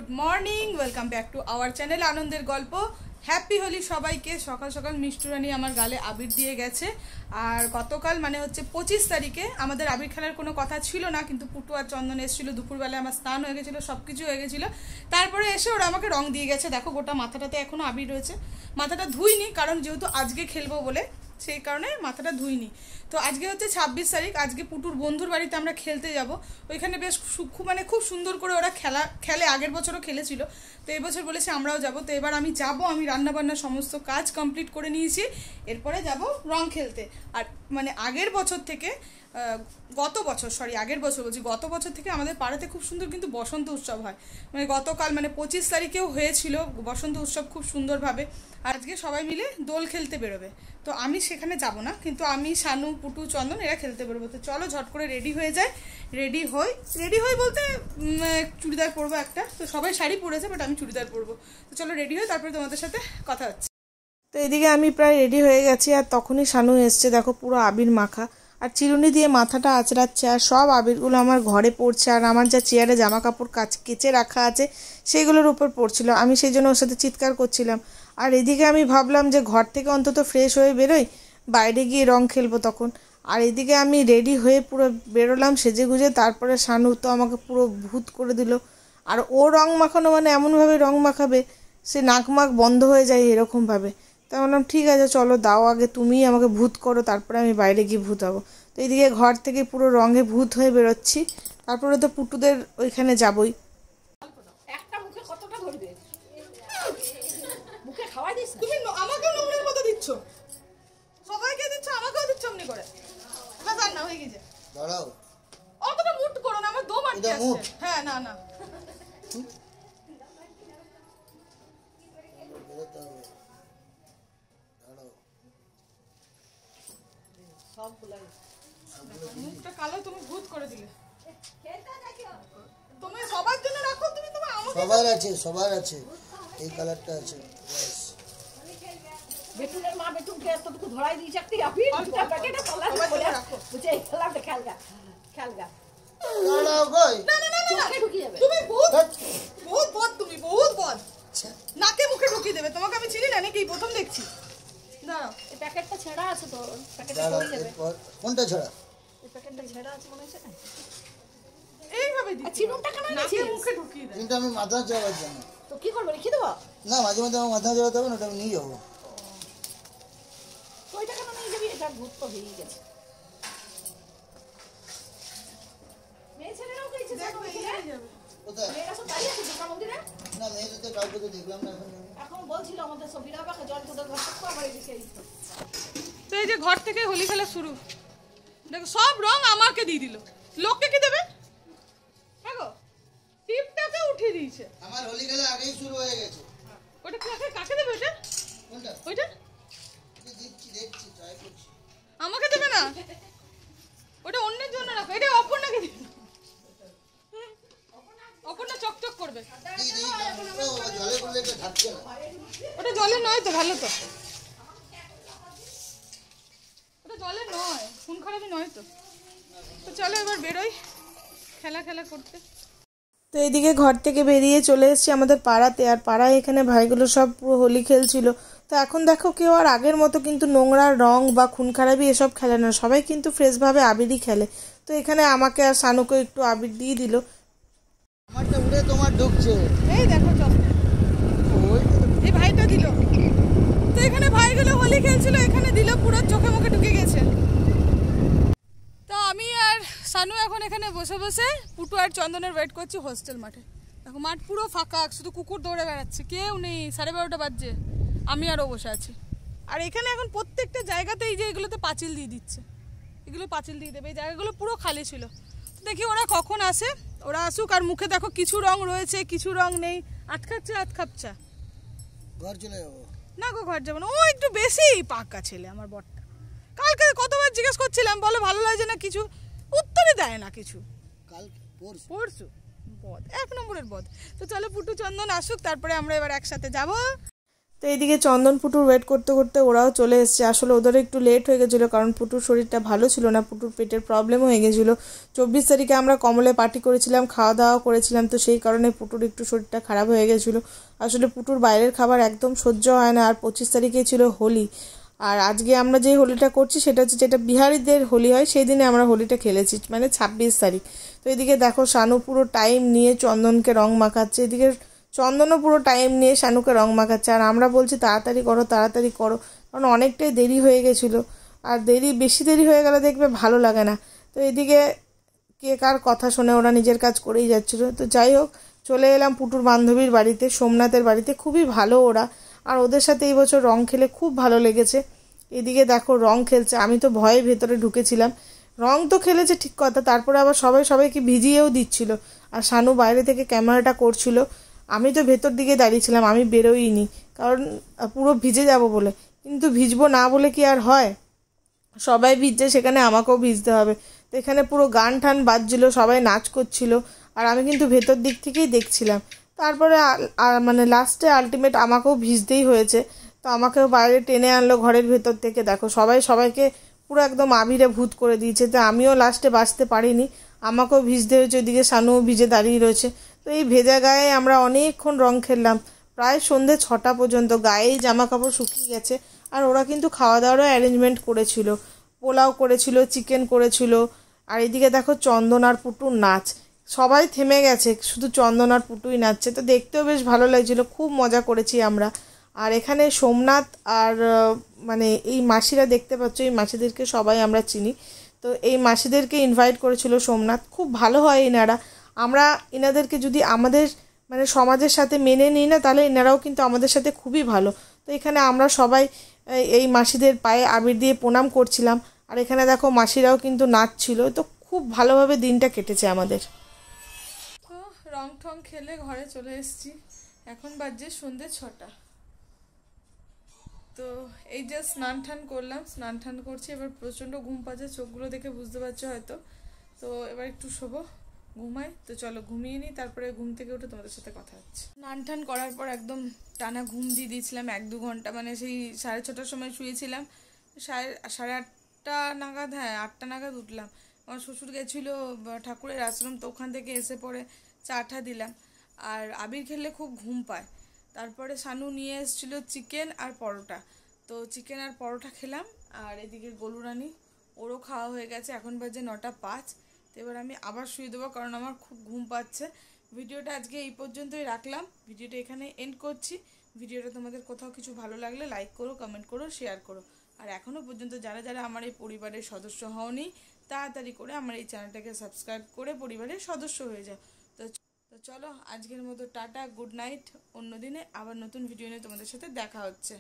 Good morning, welcome back to our channel আনন্দের গল্প। Happy Holi সবাইকে। সকাল সকাল মিষ্টুরানি আমার গালে আবির দিয়ে গেছে। আর গতকাল মানে হচ্ছে 25 তারিখে আমাদের আবির খেলার কোনো কথা ছিল না, কিন্তু পুটু আর চন্দন এসেছিলো। দুপুরবেলায় আমার স্নান হয়ে গেছিলো, সব কিছু হয়ে গেছিলো। তারপরে এসে ওরা আমাকে রং দিয়ে গেছে। দেখো গোটা মাথাটাতে এখনও আবির রয়েছে। মাথাটা ধুইনি, কারণ যেহেতু আজকে খেলবো বলে সেই কারণে মাথাটা ধুইনি। তো আজকে হচ্ছে 26 তারিখ। আজকে পুটুর বন্ধুর বাড়িতে আমরা খেলতে যাব। ওইখানে বেশ খুব সুন্দর করে ওরা খেলে। আগের বছরও খেলেছিল, তো এবছর বলেছে আমরাও যাব। তো এবার আমি যাব, আমি রান্নাবান্না সমস্ত কাজ কমপ্লিট করে নিয়েছি। এরপরে যাব রং খেলতে। আর মানে আগের বছর থেকে গত বছর থেকে আমাদের পাড়াতে খুব সুন্দর কিন্তু বসন্ত উৎসব হয়। মানে গতকাল মানে 25 তারিখেও হয়েছিল বসন্ত উৎসব খুব সুন্দরভাবে। আজকে সবাই মিলে দোল খেলতে বেরোবে। তো আমি সেখানে যাব না, কিন্তু আমি শানু, পুটু, চন্দন এরা খেলতে বেরোবো। তো চলো ঝট করে রেডি হয়ে যায়। রেডি হই বলতে চুড়িদার পরবো একটা। তো সবাই শাড়ি পরেছে, বাট আমি চুড়িদার পরবো। তো চলো রেডি হই, তারপরে তোমাদের সাথে কথা হচ্ছে। তো এদিকে আমি প্রায় রেডি হয়ে গেছি, আর তখনই শানু এসছে। দেখো পুরো আবির মাখা, আর চিরুনি দিয়ে মাথাটা আঁচড়াচ্ছে, আর সব আবিরগুলো আমার ঘরে পড়ছে। আর আমার যা চেয়ারে জামা কাপড় কেচে রাখা আছে সেগুলোর উপর পড়ছিল। আমি সেই জন্য ওর সাথে চিৎকার করছিলাম। আর এদিকে আমি ভাবলাম যে ঘর থেকে অন্তত ফ্রেশ হয়ে বেরোই, বাইরে গিয়ে রং খেলবো তখন। আর এদিকে আমি রেডি হয়ে পুরো বেরোলাম সেজে গুজে। তারপরে শানু তো আমাকে পুরো ভূত করে দিল। আর ও রং মাখানো মানে এমনভাবে রং মাখাবে সে নাক মাক বন্ধ হয়ে যায় এরকমভাবে। তাই বললাম ঠিক আছে চলো দাও, আগে তুমিই আমাকে ভূত করো, তারপরে আমি বাইরে গিয়ে ভূত হবো। তো এইদিকে ঘর থেকে পুরো রঙে ভূত হয়ে বেরোচ্ছি। তারপরে তো পুটুদের ওইখানে যাবই। একটা মুখে কতটা ধরবে? মুখে খাওয়াই দিস? তুমি আমাকে নোংরের মতো দিচ্ছ, সবাইকে দিচ্ছ, আমাকেও দিচ্ছ এমনি করে। না জান না হয়ে গেছে, দাঁড়াও অতটা মুট করো না, আমার দম আটকে আছে। হ্যাঁ না না মুখটা কালো, তুমি ভূত করে দিলে। তুমি সবার জন্য রাখো, তুমি তোমার আমাকে সবার আছে এই কালারটা আছে। বেটুনের মা বেটুনকে এতটুকু ধরাই দিয়েছে একটা আবির, প্যাকেটে তলা বলে বুঝে এই খেলাটা খেলগা। দাঁড়াও কই, না না না চোখে ঢুকিয়ে যাবে। তুমি বহুত বদ, তুমি বহুত বদ। নাকে মুখে ঢুকিয়ে দেবে। তোমাকে আমি চিনি না নাকি, প্রথম দেখছি। দাঁড়াও, এই প্যাকেটটা ছেঁড়া আছে তো, প্যাকেটটা দাঁড়াও, পড়ে যাবে। কোনটা ছড়া? এই প্যাকেটটা ছেঁড়া আছে মনে হচ্ছে না? এইভাবে আর চিনুনটা কেন নাকে নিয়েছিস? মুখে ঢুকিয়ে দেয়। কিন্তু আমি মাথা চাওয়ার জন্য। তো কি করবো, রেখে দেবো? না, মাঝে মাঝে আমার মাথা চাওয়াতে হবে না, ওটা আমি নিয়ে যাবো। তো ওইটা কেন নিয়ে যাবি? এটা ভূত তো হয়েই গেছে। মেয়ে ছেলেরাও গেছে কোথায়? মেয়েরা সব দাঁড়িয়ে আছে দুর্গা মন্দিরে। না, মেয়েদের তো কাউকে তো দেখলাম না এখন। এখন বলছিল আমাদের সব বিরাবাকে জল তোদের ঘর থেকে আমার এদিকে এই তো। তো এই যে ঘর থেকে হোলি খেলা শুরু, দেখো সব রং আমাকে দিয়ে দিল। লোককে কি দেবে? হ্যাঁ গো, টিপটাকে উঠিয়ে দিয়েছে। আমার হোলি খেলা আগেই শুরু হয়ে গেছে। ওটা কাকে দেবে? ওটা কোনটা? ওইটা দেখছি ট্রাই করছি। আমাকে দেবে না, ওটা অন্যের জন্য রাখো। এটা অপর্ণাকে দিবে। অপর্ণা চকচক করবে। জলে গুলে ঢাকছে না। ওটা জলে নয় তো, ভালো তো। ওটা জলে নয়, খুন খারাপই নয় তো। তো চলো এবার বেরোই খেলা করতে। তো এইদিকে ঘর থেকে বেরিয়ে চলে এসেছি আমাদের পাড়াতে। আর পাড়ায় এখানে ভাইগুলো সব পুরো হোলি খেলছিল। তো এখন দেখো কেউ আর আগের মতো কিন্তু নোংরা রং বা খুন খারাপি এসব খেলে না, সবাই কিন্তু ফ্রেশভাবে আবিরই খেলে। তো এখানে আমাকে আর শানুকে একটু আবির দিয়ে দিল। আমারটা উড়ে তোমার ঢুকছে। এই দেখো এই ভাইটা দিল। তো এখানে ভাইগুলো হোলি খেলছিল, এখানে দিল, পুরো চোখে মুখে ঢুকে গেছে। তো আমি আর শানু এখন এখানে বসে বসে পুটু আর চন্দনের ওয়েট করছি হোস্টেল মাঠে। দেখো মাঠ পুরো ফাঁকা, শুধু কুকুর দৌড়ে বেড়াচ্ছে, কেউ নেই। 12:30 বাজছে, আমি আরও বসে আছি। আর এখানে এখন প্রত্যেকটা জায়গাতেই যে এগুলোতে পাঁচিল দিয়ে দিচ্ছে, এগুলো পাঁচিল দিয়ে দেবে। এই জায়গাগুলো পুরো খালি ছিল। দেখি ওরা কখন আসে, ওরা আসুক। আর মুখে দেখো কিছু রং রয়েছে, কিছু রং নেই। আটকাপচা। ঘর চলে যাবো না গো, ঘর যাবো না। ও একটু বেশি পাকা ছেলে আমার বরটা। কালকে কতবার জিজ্ঞেস করছিলাম, বলো ভালো লাগছে না, কিছু উত্তরই দেয় না কিছু। পরশু বদ, 1 নম্বরের বদ। তো চলো পুটু চন্দন আসুক, তারপরে আমরা এবার একসাথে যাব। তো এইদিকে চন্দন পুটুর ওয়েট করতে করতে ওরাও চলে এসছে। আসলে ওদেরও একটু লেট হয়ে গেছিলো, কারণ পুটুর শরীরটা ভালো ছিল না, পুটুর পেটের প্রবলেম হয়ে গেছিলো। 24 তারিখে আমরা কমলে পার্টি করেছিলাম, খাওয়া দাওয়া করেছিলাম, তো সেই কারণে পুটুর একটু শরীরটা খারাপ হয়ে গেছিলো। আসলে পুটুর বাইরের খাবার একদম সহ্য হয় না। আর 25 তারিখে ছিল হোলি, আর আজকে আমরা যে হোলিটা করছি সেটা হচ্ছে যেটা বিহারিদের হোলি হয়, সেই দিনে আমরা হোলিটা খেলেছি, মানে 26 তারিখ। তো এদিকে দেখো শানু পুরো টাইম নিয়ে চন্দনকে রং মাখাচ্ছে, এদিকে চন্দনও পুরো টাইম নিয়ে শানুকে রং মাখাচ্ছে। আর আমরা বলছি তাড়াতাড়ি করো তাড়াতাড়ি করো, কারণ অনেকটাই দেরি হয়ে গেছিলো। আর বেশি দেরি হয়ে গেলে দেখবে ভালো লাগে না। তো এদিকে কে কার কথা শুনে ওরা নিজের কাজ করেই যাচ্ছিলো। তো যাই হোক, চলে এলাম পুটুর বান্ধবীর বাড়িতে, সোমনাথের বাড়িতে। খুবই ভালো ওরা, আর ওদের সাথে এই বছর রং খেলে খুব ভালো লেগেছে। এদিকে দেখো রং খেলছে, আমি তো ভয়ে ভেতরে ঢুকেছিলাম। রং তো খেলেছে ঠিক কথা, তারপরে আবার সবাইকে ভিজিয়েও দিচ্ছিল। আর শানু বাইরে থেকে ক্যামেরাটা করছিল, আমি তো ভেতর দিকে দাঁড়িয়েছিলাম, আমি বেরোইনি, কারণ পুরো ভিজে যাব বলে। কিন্তু ভিজবো না বলে কি আর হয়, সবাই ভিজছে সেখানে আমাকেও ভিজতে হবে। তো এখানে পুরো গান ঠান বাজছিল, সবাই নাচ করছিল, আর আমি কিন্তু ভেতর দিক থেকেই দেখছিলাম। তারপরে মানে লাস্টে আলটিমেট আমাকেও ভিজতেই হয়েছে। তো আমাকেও বাইরে টেনে আনলো ঘরের ভেতর থেকে। দেখো সবাইকে পুরো একদম আবিরে ভূত করে দিয়েছে। তো আমিও লাস্টে বাঁচতে পারিনি, আমাকেও ভিজতে হয়েছে, ওইদিকে শানুও ভিজে দাঁড়িয়ে রয়েছে। তো এই ভেজা গায়ে আমরা অনেকক্ষণ রং খেললাম, প্রায় সন্ধ্যে 6টা পর্যন্ত। গায়েই জামা কাপড় শুকিয়ে গেছে। আর ওরা কিন্তু খাওয়া দাওয়ারও অ্যারেঞ্জমেন্ট করেছিল, পোলাও করেছিল, চিকেন করেছিল। আর এদিকে দেখো চন্দন আর পুটুর নাচ, সবাই থেমে গেছে, শুধু চন্দন আর পুটুই নাচছে। তো দেখতেও বেশ ভালো লাগছিল, খুব মজা করেছি আমরা। আর এখানে সোমনাথ আর মানে এই মাসিরা দেখতে পাচ্ছ, এই মাসিদেরকে সবাই আমরা চিনি। তো এই মাসিদেরকে ইনভাইট করেছিল সোমনাথ। খুব ভালো হয় এনারা, আমরা এনাদেরকে যদি আমাদের মানে সমাজের সাথে মেনে নিই না, তাহলে এনারাও কিন্তু আমাদের সাথে খুবই ভালো। তো এখানে আমরা সবাই এই মাসিদের পায়ে আবির দিয়ে প্রণাম করছিলাম। আর এখানে দেখো মাসিরাও কিন্তু নাচছিল। তো খুব ভালোভাবে দিনটা কেটেছে আমাদের। তো রং ঠং খেলে ঘরে চলে এসেছি, এখন বাজে সন্ধ্যে 6টা। তো এই যে স্নান টান করলাম, স্নান টান করছি, এবার প্রচণ্ড ঘুম পাচ্ছে, চোখগুলো দেখে বুঝতে পারছো হয়তো। তো এবার একটু শোবো, ঘুমাই। তো চলো ঘুমিয়ে নিই, তারপরে ঘুম থেকে উঠে তোমাদের সাথে কথা হচ্ছে। স্নান টান করার পর একদম টানা ঘুম দিয়ে দিয়েছিলাম 1-2 ঘন্টা, মানে সেই 6:30টার সময় শুয়েছিলাম, 8:30 নাগাদ, হ্যাঁ 8টা নাগাদ উঠলাম। আমার শ্বশুর গেছিলো ঠাকুরের আশ্রম, তো ওখান থেকে এসে পরে চাটা দিলাম। আর আবির খেললে খুব ঘুম পায়। তারপরে শানু নিয়ে এসেছিলো চিকেন আর পরোটা, তো চিকেন আর পরোটা খেলাম। আর এদিকে গোলুরানি, ওরও খাওয়া হয়ে গেছে, এখন বাজে 9:05। তো এবার আমি আবার শুয়ে দেবো, কারণ আমার খুব ঘুম পাচ্ছে। ভিডিওটা আজকে এই পর্যন্তই রাখলাম, ভিডিওটা এখানে এন্ড করছি। ভিডিওটা তোমাদের কোথাও কিছু ভালো লাগলে লাইক করো, কমেন্ট করো, শেয়ার করো। আর এখনও পর্যন্ত যারা আমার এই পরিবারের সদস্য হওনি, তাড়াতাড়ি করে আমার এই চ্যানেলটাকে সাবস্ক্রাইব করে পরিবারের সদস্য হয়ে যাও। তো চলো আজকের মতো টাটা, গুড নাইট। অন্য দিনে আবার নতুন ভিডিও নিয়ে তোমাদের সাথে দেখা হচ্ছে।